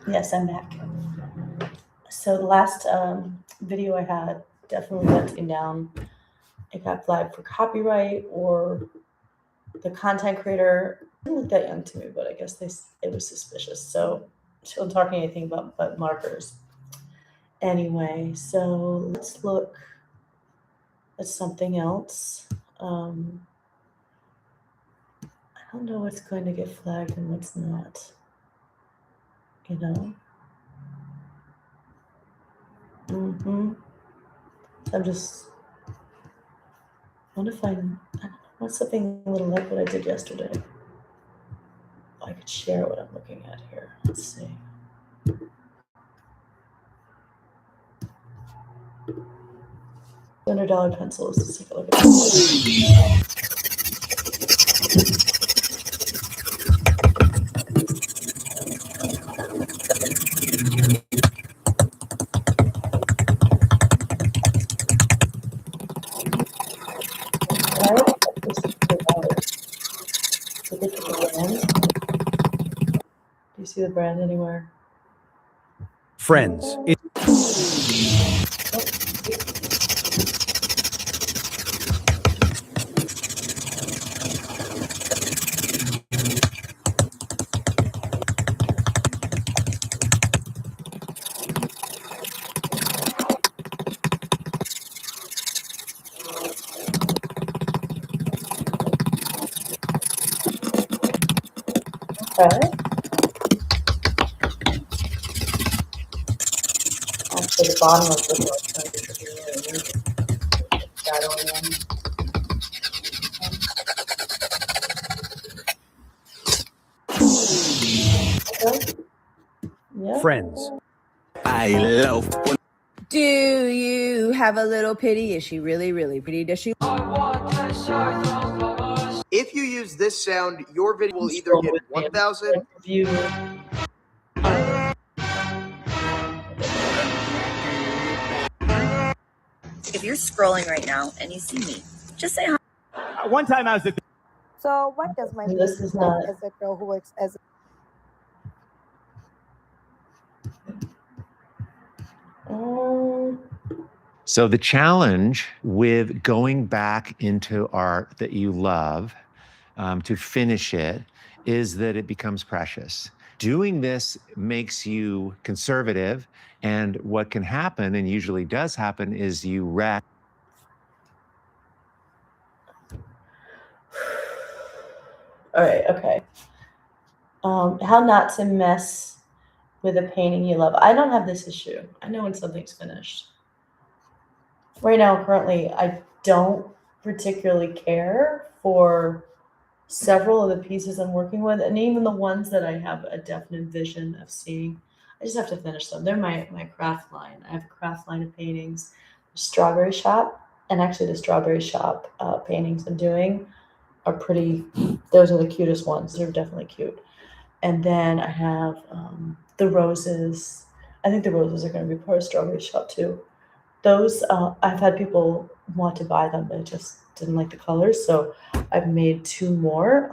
Yes, I'm back. So the last video I had definitely got taken down. It got flagged for copyright, or the content creator didn't look that young to me, but I guess it was suspicious. So she wasn't talking anything about butt markers. Anyway, so let's look at something else. I don't know what's going to get flagged and what's not. You know. I'm just want to find. I don't know, what's something a little like what I did yesterday. I could share what I'm looking at here. Let's see. $100 pencils. Let's take a look at this. Why would I put this $100? Did they put the brand? Do you see the brand anywhere? Friends. Okay. Actually, the bottom of the book should be really shadowing in. Okay. Yeah. Friends. I love. Do you have a little pity? Is she really, really pretty? Does she? If you use this sound, your video will either get 1,000. If you're scrolling right now and you see me, just say hi. One time I was at. So what does my This is not as a girl who works as So the challenge with going back into art that you love to finish it is that it becomes precious. Doing this makes you conservative, and what can happen, and usually does happen, is you wreck. All right, okay. How not to mess with a painting you love. I don't have this issue. I know when something's finished. Right now, currently, I don't particularly care for several of the pieces I'm working with, and even the ones that I have a definite vision of seeing. I just have to finish them. They're my craft line. I have a craft line of paintings. Strawberry Shop, and actually the Strawberry Shop paintings I'm doing are pretty, those are the cutest ones. They're definitely cute. And then I have the roses. I think the roses are going to be part of Strawberry Shop too. Those, I've had people want to buy them, but I just didn't like the colors. So I've made 2 more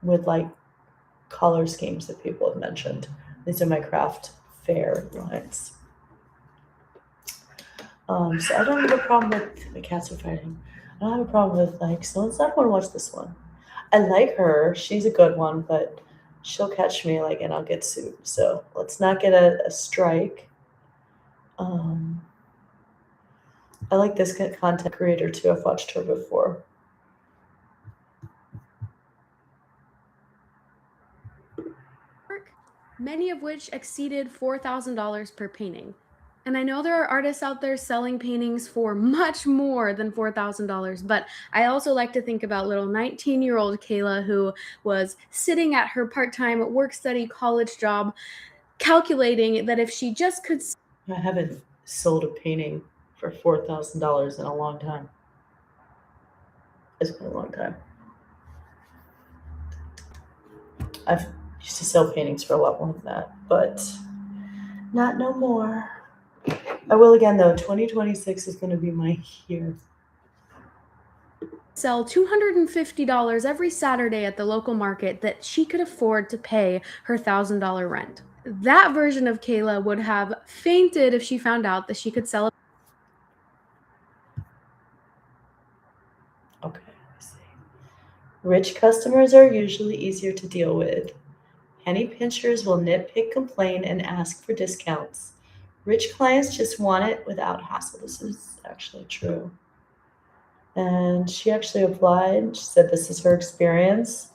with like color schemes that people have mentioned. These are my craft fair lines. So I don't have a problem with the cats are fighting. I don't have a problem with like, so let's not want to watch this one. I like her. She's a good one, but she'll catch me like, and I'll get sued. So let's not get a strike. I like this content creator too. I've watched her before. Many of which exceeded $4,000 per painting. And I know there are artists out there selling paintings for much more than $4,000, but I also like to think about little 19-year-old Kayla who was sitting at her part-time work-study college job, calculating that if she just could... I haven't sold a painting for $4,000 in a long time. It's been a long time. I've used to sell paintings for a lot more than that, but not no more. I will again though. 2026 is going to be my year. Sell $250 every Saturday at the local market that she could afford to pay her $1,000 rent. that version of Kayla would have fainted if she found out that she could sell. Okay, I see. Rich customers are usually easier to deal with. Penny pinchers will nitpick, complain, and ask for discounts. Rich clients just want it without hassle. This is actually true. And she actually applied. She said this is her experience.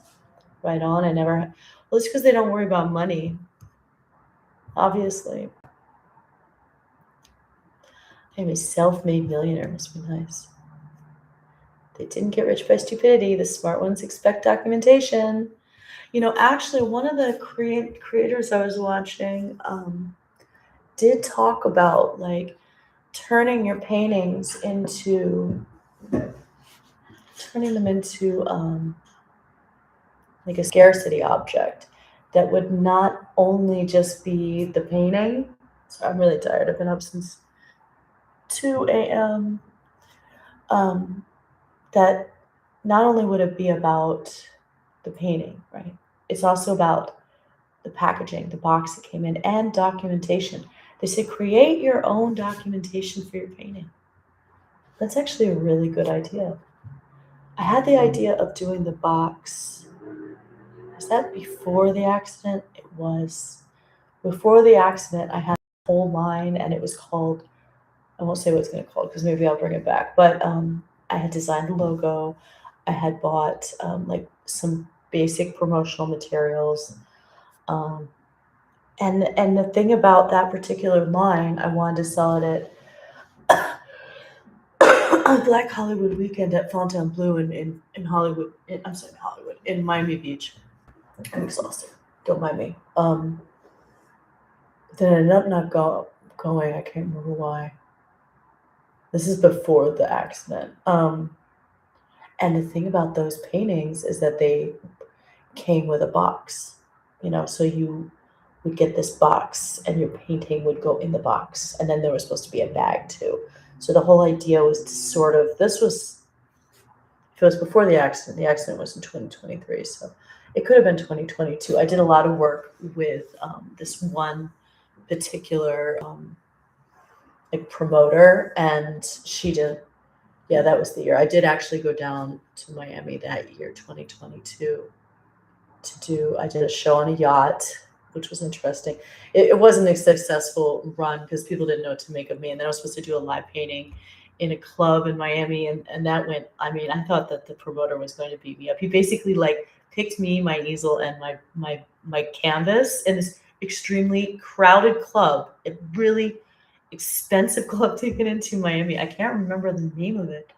Right on. Well, it's because they don't worry about money. Obviously. I'm a self-made millionaire. Must be nice. They didn't get rich by stupidity. The smart ones expect documentation. You know, actually, one of the creators I was watching did talk about like turning your paintings into like a scarcity object that would not only just be the painting. So I'm really tired. I've been up since 2 a.m. That not only would it be about the painting, right? It's also about the packaging, the box it came in, and documentation. They say create your own documentation for your painting. That's actually a really good idea. I had the idea of doing the box. Was that before the accident? It was. Before the accident, I had a whole line, and it was called, I won't say what it's going to call because maybe I'll bring it back, but I had designed the logo. I had bought like some basic promotional materials. And the thing about that particular line, I wanted to sell it at Black Hollywood Weekend at Fontainebleau in Hollywood. In Miami Beach. I'm exhausted. Don't mind me. Then I ended up not going. I can't remember why. This is before the accident. And the thing about those paintings is that they came with a box, you know, so you would get this box and your painting would go in the box. And then there was supposed to be a bag too. So the whole idea was to sort of, if it was before the accident was in 2023. So it could have been 2022. I did a lot of work with this one particular like promoter, and she did. Yeah, that was the year. I did actually go down to Miami that year, 2022, I did a show on a yacht, which was interesting. It wasn't a successful run because people didn't know what to make of me. And then I was supposed to do a live painting in a club in Miami, and that went, I mean, I thought that the promoter was going to beat me up. He basically like picked me, my easel, and my canvas in this extremely crowded club, a really expensive club to get into Miami. I can't remember the name of it.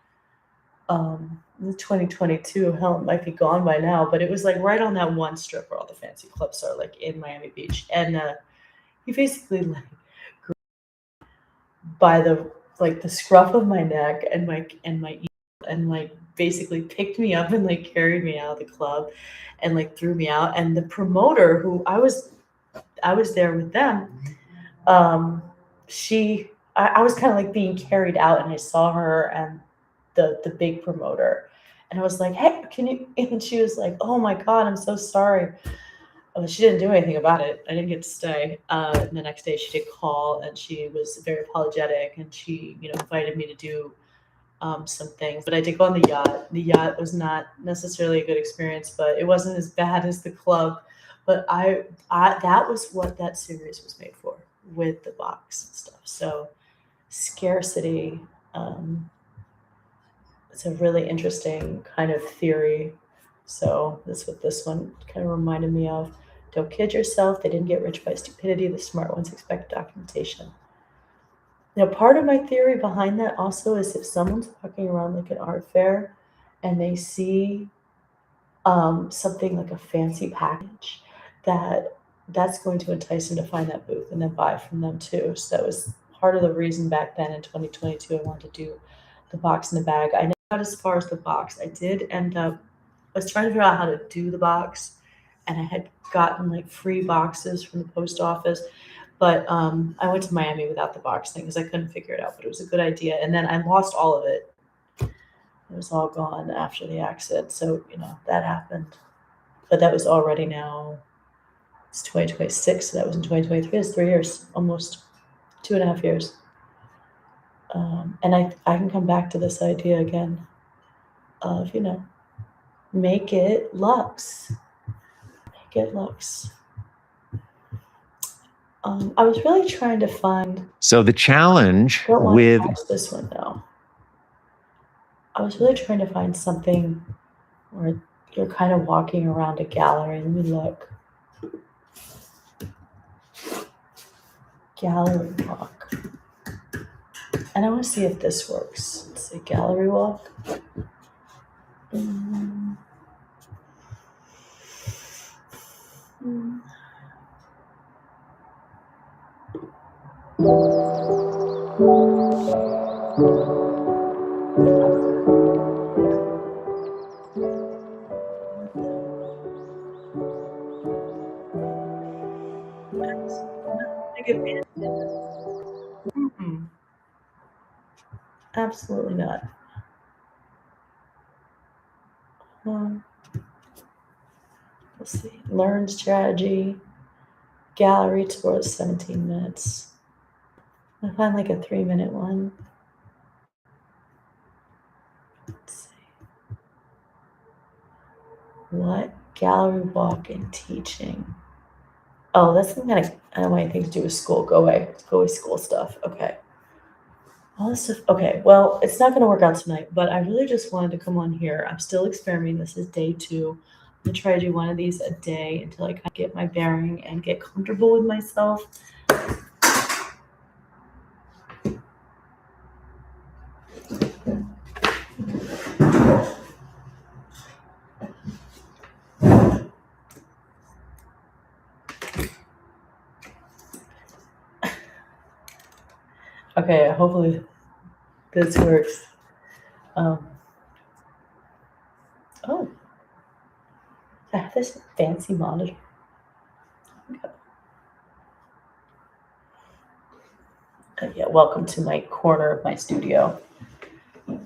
2022, hell, it might be gone by now, but it was like right on that one strip where all the fancy clubs are, like in Miami Beach. And he basically like by the scruff of my neck and like basically picked me up and like carried me out of the club and like threw me out. And the promoter, who I was there with them, I was kind of like being carried out, and I saw her and the big promoter, and I was like, hey, can you, and she was like, oh my God, I'm so sorry. She didn't do anything about it. I didn't get to stay. And the next day she did call, and she was very apologetic, and she, you know, invited me to do some things. But I did go on the yacht. The yacht was not necessarily a good experience, but it wasn't as bad as the club. But I that was what that series was made for, with the box and stuff. So scarcity, it's a really interesting kind of theory. So that's what this one kind of reminded me of. Don't kid yourself. They didn't get rich by stupidity. The smart ones expect documentation. Now, part of my theory behind that also is if someone's walking around like an art fair and they see something like a fancy package, that's going to entice them to find that booth and then buy from them too. So that was part of the reason back then in 2022 I wanted to do the box in the bag. I never got as far as the box. I did end up, I was trying to figure out how to do the box, and I had gotten like free boxes from the post office, but I went to Miami without the box thing because I couldn't figure it out, but it was a good idea. And then I lost all of it. It was all gone after the accident. So, you know, that happened, but that was already now It's 2026, so that was in 2023. It's 3 years, almost 2.5 years. And I can come back to this idea again of, make it luxe. Make it luxe. I was really trying to find. So the challenge I don't want with to watch this one though. I was really trying to find something where you're kind of walking around a gallery. Let me look. Gallery walk. And I want to see if this works. Let's see, gallery walk. Absolutely not. Let's see. Learn strategy. Gallery tour is 17 minutes. I find like a 3-minute one. Let's see. What? Gallery walk and teaching. Oh, that's some kind of, I don't want anything to do with school. Go away. Go away, school stuff. Okay. All this stuff. Okay. Well, it's not going to work out tonight, but I really just wanted to come on here. I'm still experimenting. This is day 2. I'm going to try to do one of these a day until I kind of get my bearing and get comfortable with myself. Okay, hopefully this works. Oh, I have this fancy monitor. Yeah, welcome to my corner of my studio. Okay,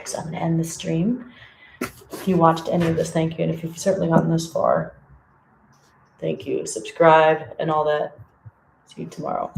so I'm going to end the stream. If you watched any of this, thank you. And if you've certainly gotten this far, thank you. Subscribe and all that. See you tomorrow.